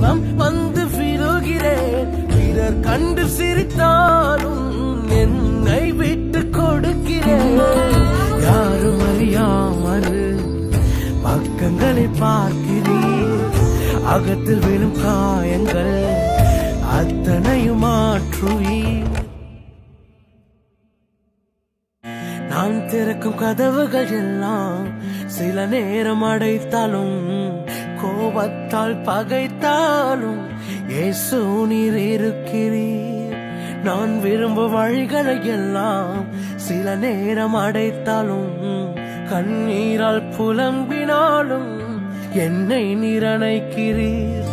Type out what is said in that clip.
முகம் வந்து விழுகிறேன். பிறர் கண்டு சிரித்தாலும் என்னை விட்டு கொடுக்கிறேன். யாரும் அறியாமல் பக்கங்களை பார்க்கிறேன். அகத்தில் விழும் காயங்கள் அத்தனையும் மாற்றுவீர். நான் திறக்கும் கதவுகள் எல்லாம் சில நேரம் அடைத்தாலும், கோபத்தால் பகைத்தாலும் இயேசு நீர் இருக்கிறீர். நான் விரும்பும் வழிகளை எல்லாம் சில நேரம் அடைத்தாலும், கண்ணீரால் புலம்பினாலும் என்னை நீர் அணைக்கிறீர்.